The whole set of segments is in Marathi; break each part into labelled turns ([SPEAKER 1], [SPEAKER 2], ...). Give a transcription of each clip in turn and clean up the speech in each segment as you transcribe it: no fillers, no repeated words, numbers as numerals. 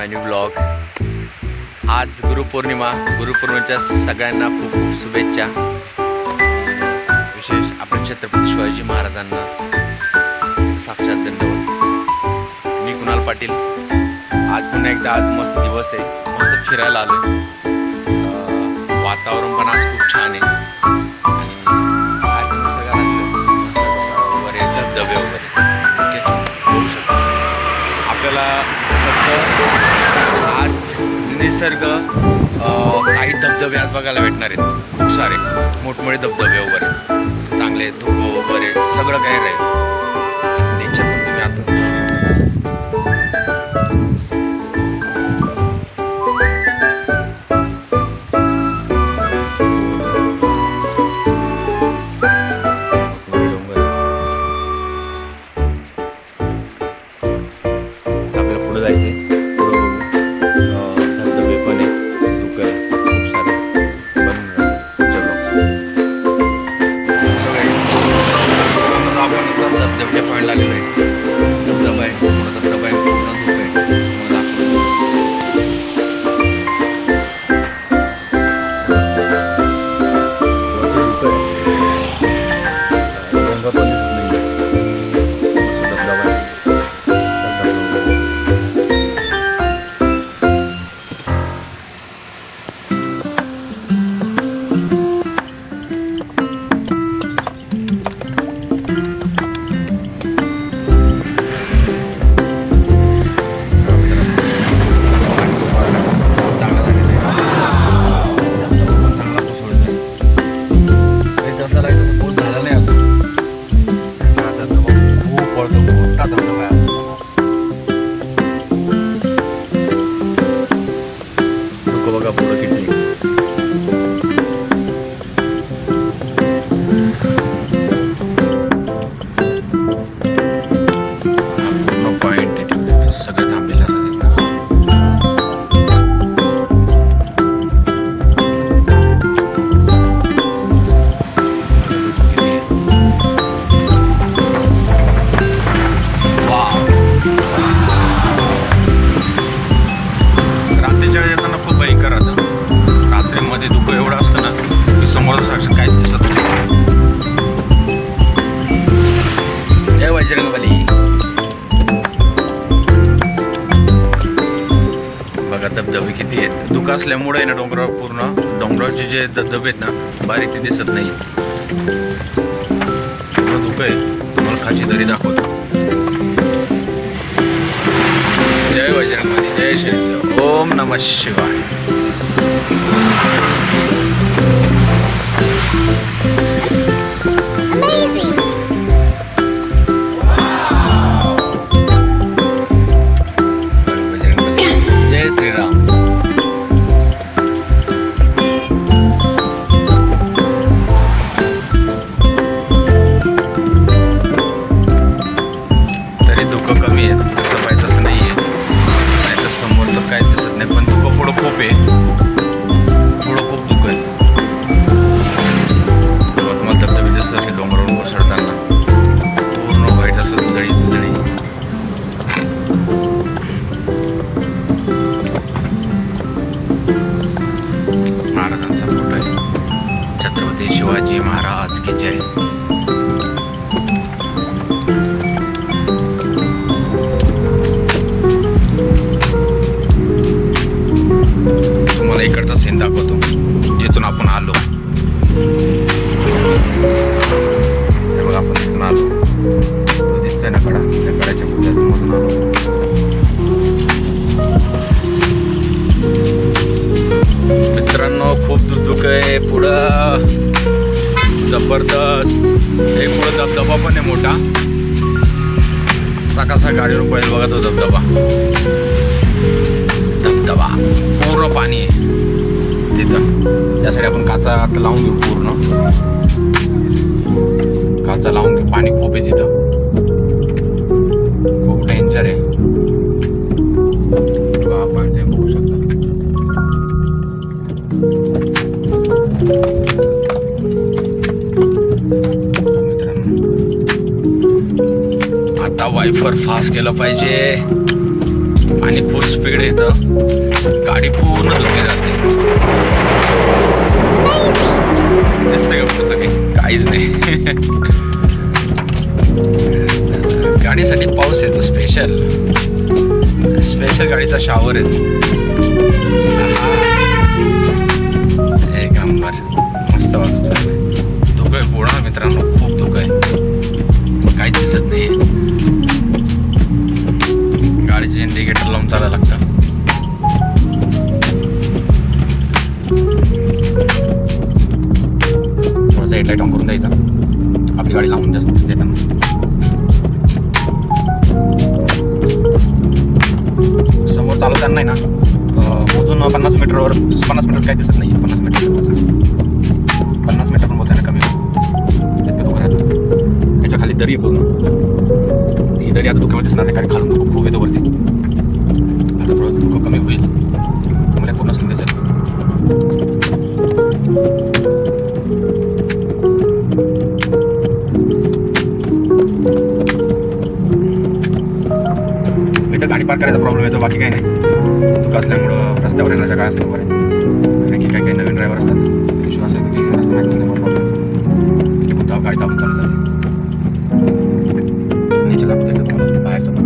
[SPEAKER 1] माय न्यू ब्लॉग. आज गुरुपौर्णिमेच्या सगळ्यांना खूप खूप शुभेच्छा. विशेष आपण छत्रपती शिवाजी महाराजांना साक्षात दंडवत. मी कुणाल पाटील. आज पुन्हा एकदा आज मस्त दिवस आहे, मस्त फिरायला आलोय. वातावरण पण आज खूप छान आहे आणि आज निसर्गात वगैरे धबधबे वगैरे होऊ शकतो. आपल्याला आज निसर्ग काही धबधबे आज बघायला भेटणार आहेत. खूप सारे मोठमोठे धबधबे वगैरे, चांगले धुकं वगैरे सगळं काही राहील. नेचर पण तुम्ही आता आपल्याला पुढे जायचंय. बघा पुढं किती पूर्ण पॉइंट आहे. सगळे थांबलेलं असं भयंकर राहतं. रात्रीमध्ये धुकं एवढं असतं ना की समोरचं साक्षात काहीच दिसत नाही. जय बजरंगबली. बघा धबधबे किती आहेत. धुकं असल्यामुळे आहे ना डोंगरावर पूर्ण डोंगरावरचे जे धबधबे आहेत ना बारीक ते दिसत नाही. पूर्ण धुकं आहे. तुम्हाला खाची दरी दाखवतो. जय बजरंगबली. जय श्री ओम नमः शिवाय. जय श्रीराम. तरी धुकं कमी आहे, तसं पाहिजे तसं नाही आहे. नाही तर समोरचं काय दिसत नाही, पण धुकं पुढं खूप आहे. पुढं खूप धुकं आहे. तुम्हाला धबधबे दिसत असेल डोंगरावरून कोसळताना पूर्ण व्हाईट असं दुधळी दुधळी. महाराजांचा फोटो आहे. छत्रपती शिवाजी महाराज की जय. तुम्हाला इकडचा सीन दाखवतो जिथून आपण आलो. हे बघा आपण तिथून आलो. तो दिसतोय ना कडा, त्या कड्याच्या बुद्ध्यातून आलो. मित्रांनो खूप धुकं आहे पुढं जबरदस्त. हे पुढं धबधबा पण आहे मोठा. कसा गाडीवर पळेल बघा तो धबधबा. धबधबा पूर्ण पाणी आहे तिथं. त्यासाठी आपण काचा आता लावून घेऊ. पूर्ण काचा लावून घेऊ. पाणी खूप आहे तिथं. खूप डेंजर आहे. आपण ते बघू शकता. मित्रांनो आता वायफर फास्ट केलं पाहिजे. आणि खूप स्पीड येतं, गाडी पूर्ण धुतली जाते. दिसतंय का पुढचं काही? काहीच नाही. गाडीसाठी पाऊस येतो, स्पेशल गाडीचा शावर येतो. एक नंबर, मस्त वाटतं. धुकं आहे पूर्ण मित्रांनो, खूप धुकं आहे, काहीच दिसत नाही. गाडीचे इंडिकेटर लावून चालायला लागतं. थोडासा हेडलाईट ऑन करून द्यायचा, आपली गाडी लावून जास्त दिसते त्यांना. समोर चालवताना नाही ना, मोजून 50 मीटरवर 50 मीटर काही दिसत नाही. 50 मीटर पण बोलताना कमी इतकं धुकं राहतं. त्याच्या खाली दरी आहे पूर्ण, ही दरी आता धुक्यामध्ये दिसणार नाही कारण खालून धुकं खूप येतो वरती. आता थोडं धुकं कमी होईल, मला पूर्ण सीन दिसेल. इथं गाडी पार्क करायचा प्रॉब्लेम येतो, बाकी काही नाही. धुकं असल्यामुळं रस्त्यावर येण्याच्या काळ असतो बरं, कारण की काही नवीन ड्रायव्हर असतात, विश्वास आहे की रस्ता माहीत नसल्यामुळे प्रॉब्लेम येतो. खूप गाडी दाबून चालू झाली. नीचे दाखवता येतं तुम्हाला बाहेरचं पण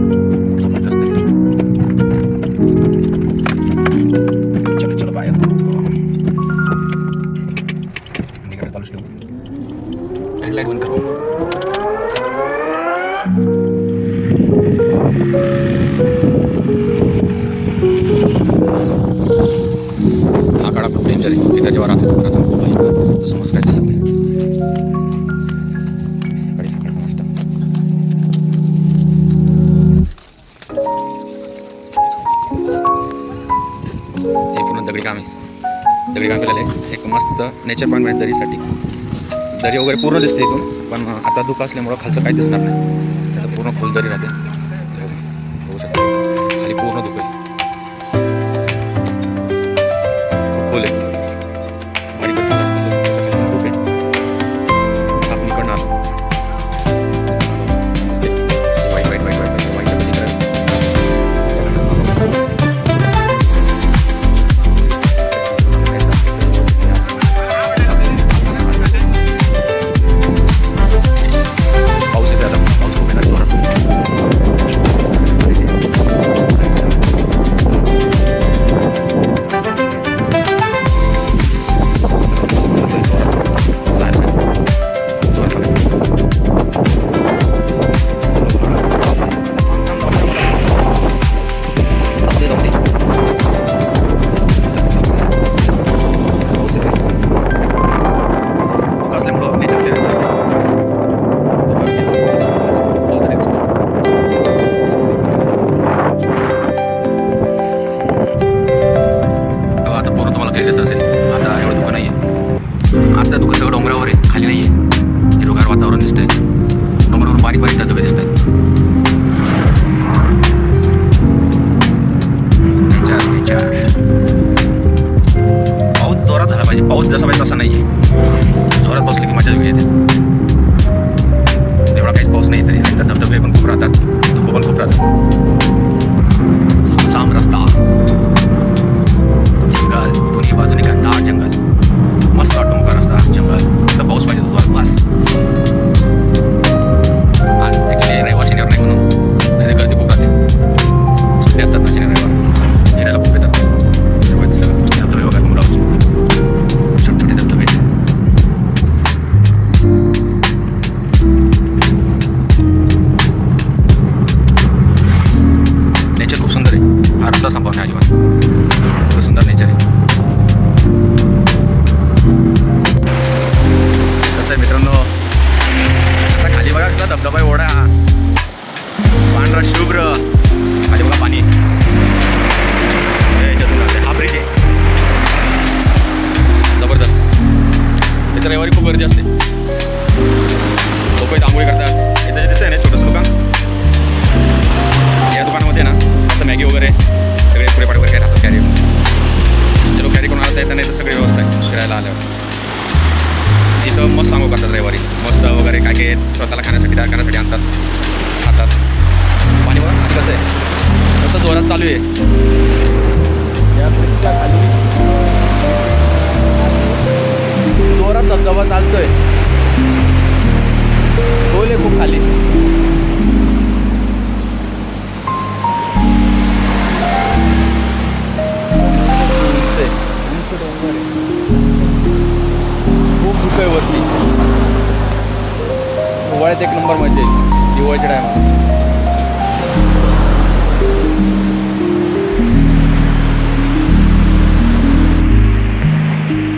[SPEAKER 1] जबरदस्त आहे. चलो बाहेर निघायला चालूच ठेवू. हेडलाईट बंद करू. हा काढा खूप डेंजर आहे. इथं जेव्हा राहतो खूप बाईक तर समोर काय दिसत नाही. सकाळचा नाश्ता. हे पूर्ण दगडी काम केलेलं आहे. एक मस्त नेचर पॉईंट आहे दरीसाठी. दरी वगैरे पूर्ण दिसते इथून, पण आता धुकं असल्यामुळं खालचं काही दिसणार नाही. त्याचं पूर्ण खोल दरी राहते. बघू शकता खाली पूर्ण धुकं आहे, खूप खोल आहे. आता धुकं सगळं डोंगरावर आहे, खाली नाही आहे. हिरवगार वातावरण दिसतंय, डोंगरावर बारीक धबधबे दिसत आहेत. पाऊस जोरात झाला पाहिजे, पाऊस जसा पाहिजे तसा नाही आहे. जोरात बसले की मजा वेगळी येते. एवढा काहीच पाऊस नाही तरी तर धबधबे पण खूप राहतात, धुकं पण खूप राहतात. सुनसाम रस्ता, जंगल, दोन्ही बाजूने घनदाट जंगल. मस्त वाटतो मोकळा रस्ता, जंगल. तर पाऊस पाहिजे जोरात बस. आज ॲक्च्युली रविवार शनिवार नाही म्हणून, नाही गर्दी खूप राहते. सुट्टी असतात ना शनिवार रविवार, फिरायला खूप येतात. धबधबे वगैरे मुलावर छोटे छोटे धबधबे. नेचर खूप सुंदर आहे, हा रस्ता संपवणे अजिबात. खूप सुंदर नेचर आहे. कसं आहे मित्रांनो, आता खाली बघा कसा धबधबा ओढा, पांढरा शुभ्र, खाली बघा पाणी. हा ब्रिज आहे जबरदस्त. त्याच्या रविवारी खूप गर्दी असते, लोक इथं आंघोळी करतात. इथं जे दिसतं आहे ना छोटंसं दुकान, या दुकानामध्ये ना असं मॅगी वगैरे सगळे पुढेपाठ वगैरे काय राहतात. कॅरी चलो कॅरी करून आणता येतं नाही तर सगळी व्यवस्था आहे फिरायला आल्यावर. तिथं मस्त आंघोळ करतात रविवारी, मस्त वगैरे काय काय स्वतःला खाण्यासाठी तयार करण्यासाठी आणतात, खातात. पाणी बघा कसं आहे, कसं जोरात चालू आहे. या ब्रिजच्या खाली जोरात धबधबा चालतोय. खोल आहे खूप खाली. खूप धुकं आहे वरती. हिवाळ्यात एक नंबर मजा येईल. दिवाळीच्या टायमाला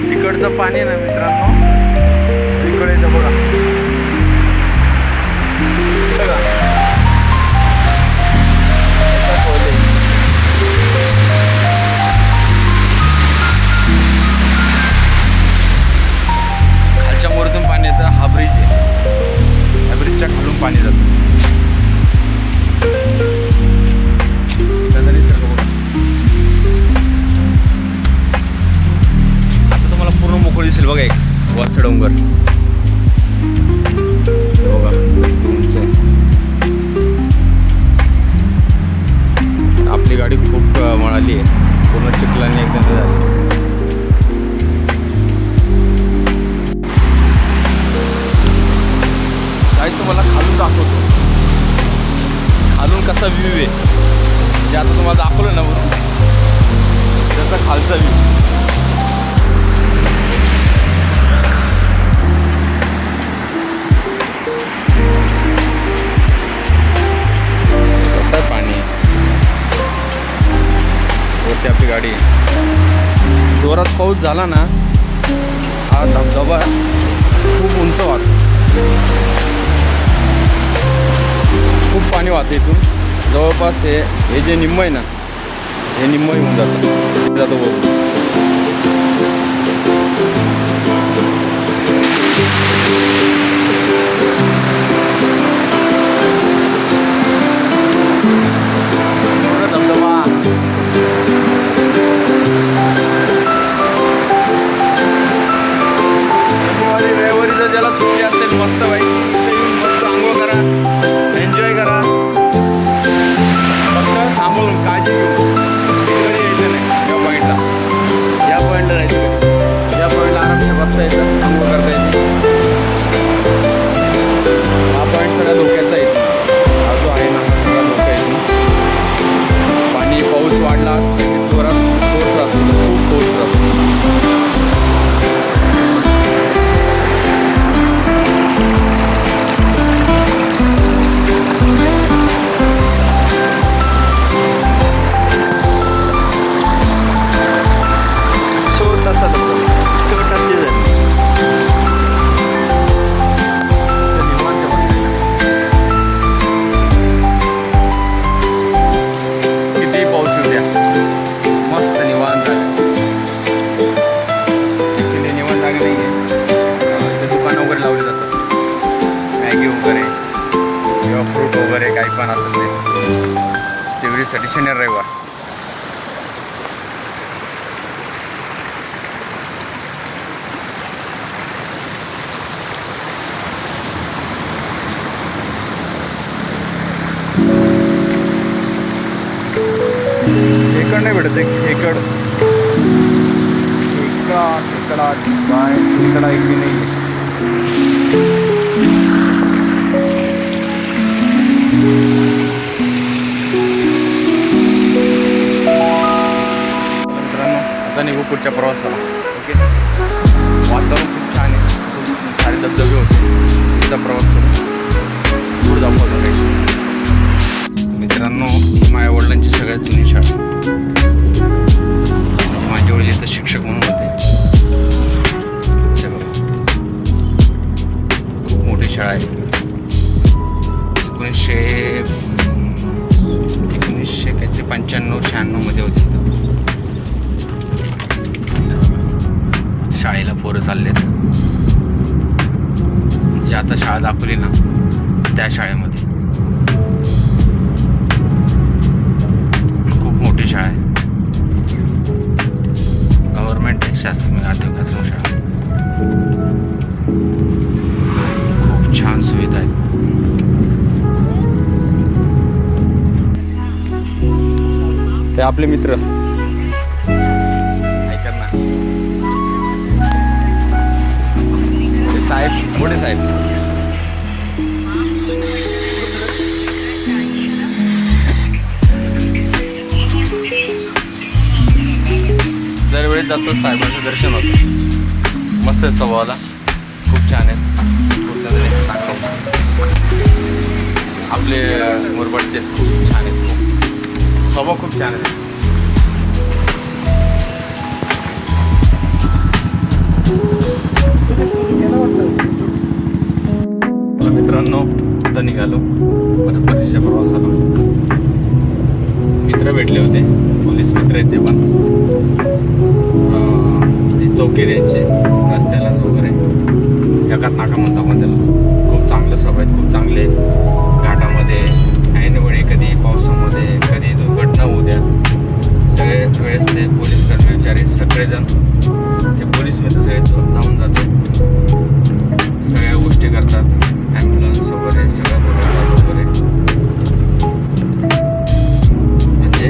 [SPEAKER 1] तिकडचं पाणी आहे ना मित्रांनो, तिकडे येतं बघा. खालच्या मोरीतून पाणी येतं. हा ब्रिज आहे. या ब्रिजच्या खालून पाणी जातं. पूर्ण मोकळी दिसेल बघा. एक वरचा डोंगर बघा, उंच आहे. आपली गाडी खूप मळाली आहे. पूर्ण चिखलाने एकदम झाली. काही तुम्हाला खालून दाखवतो. खालून कसा व्ह्यू आहे जे आता तुम्हाला दाखवलं ना वरून, त्याचा खालचा व्ह्यू. पाणी वरती आपली गाडी. जोरात पाऊस झाला ना, हा धबधबा खूप उंच वाहतो. खूप पाणी वाहतं इथून. जवळपास हे जे निम्म आहे ना, हे निम्म होऊन जातं वरून. ज्याला सुट्टी असेल मस्त बाई येऊन मस्त आंघोळ करा, एन्जॉय करा. फक्त सांभाळून काळजी घेऊ. कधी यायचं नाही या पॉईंटला. या पॉईंटला जायचं. या पॉईंटला आरामशीर बसता यायचं, आंघोळ करता यायची. हा पॉईंट सगळ्या धोक्याचा आहे. हा जो आहे ना, सगळा धोका आहे. पाणी पाऊस वाढला जोरात पाऊस राहतो, खूप पाऊस राहतो. फ्रूट वगैरे काही पण असेल ते तेवढीसाठी शनिवार रविवार. खेकड नाही भेटत. खेकडा काय खेकडा एक बी नाही. आता निघू पुढच्या प्रवासाला. ओके, वातावरण खूप छान आहे. खूप सारे धबधबे होते. तिचा प्रवास करू. पुढे जाऊ काही. मित्रांनो, ही माझ्या वडिलांची सगळ्यात जुनी शाळा. माझे वडील इथं शिक्षक म्हणून होते. खूप मोठी शाळा आहे. 1995-96 मध्ये होती. शाळेला पोरं चाललेत. जी आता शाळा दाखवली ना, त्या शाळेमध्ये खूप मोठी शाळा आहे. गव्हर्नमेंट आहे, शासकीय आदिवासी शाळा. खूप छान सुविधा आहेत. ते आपले मित्र ऐका ना, ते साहेब मोठे साहेब. दरवेळेस जातो साहेबांचं दर्शन होतं. मस्त आहे स्वभावाला, खूप छान आहेत. खूप चांगले सांगतो आपले मुरबाडचे खूप छान आहेत. खूप स्वभाव खूप छान आहे. मित्रांनो आता निघालो परत परतीच्या प्रवासाला. मित्र भेटले होते, पोलीस मित्र आहेत ते पण. चौकीर यांचे रस्त्याला वगैरे जगात नाका म्हणतो आपण त्याला. खूप चांगलं सभा आहेत, खूप चांगले आहेत. घाटामध्ये ऐनवेळी कधी पावसामध्ये कधी दुर्घटना होऊ द्या, सगळे वेळेस ते पोलीस कर्मचारी सगळेजण ते पोलीस मित्र सगळे धावून जाते, सगळ्या गोष्टी करतात. ॲम्ब्युलन्स वगैरे सगळं बोलवतात वगैरे. म्हणजे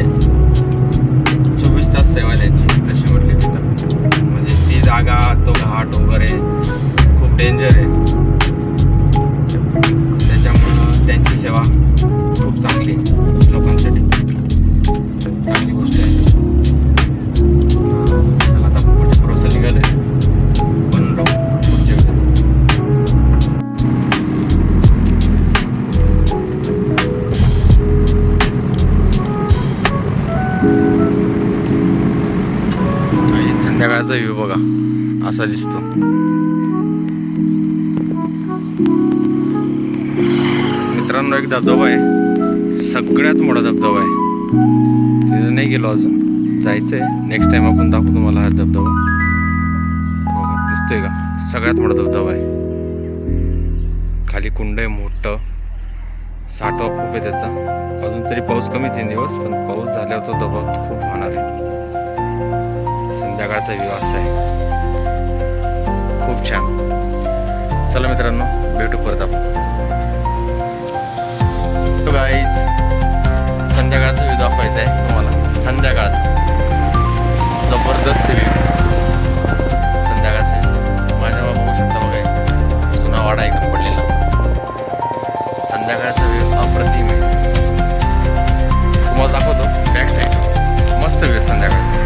[SPEAKER 1] 24 तास सेवा त्यांची तशी म्हटली तिथं. म्हणजे ती जागा, तो घाट वगैरे खूप डेंजर आहे. त्याच्यामुळं त्यांची सेवा खूप चांगली लोकांसाठी, चांगली गोष्ट आहे. चला आता आपण पुढच्या प्रवासाला निघालोय. बनून राहू पुढच्या वेळेला. संध्याकाळचा व्ह्यू बघा असा दिसतो. मित्रांनो एक धबधबा आहे, सगळ्यात मोठा धबधबा आहे. तिथे नाही गेलो अजून, जायचं आहे. नेक्स्ट टाइम आपण दाखवू तुम्हाला हा धबधबा. बघा दिसतोय का, सगळ्यात मोठा धबधबा आहे. खाली कुंड आहे मोठं, साठवा खूप आहे त्याचा. अजून तरी पाऊस कमी 3 दिवस, पण पाऊस झाल्यावर तो धबधबा खूप होणार आहे. संध्याकाळचा व्ह्यू असा आहे, खूप छान. चला मित्रांनो भेटू परत आपण. तो गाईज संध्याकाळचा व्ह्यू दाखवायचा आहे तुम्हाला. संध्याकाळचा जबरदस्त व्ह्यू संध्याकाळचे. माझ्या बाबा बघू शकता बघा, जुना वाडा एकदम पडलेला. संध्याकाळचा व्ह्यू अप्रतिम आहे. तुम्हाला दाखवतो बॅक साईड, मस्त व्ह्यू संध्याकाळचा.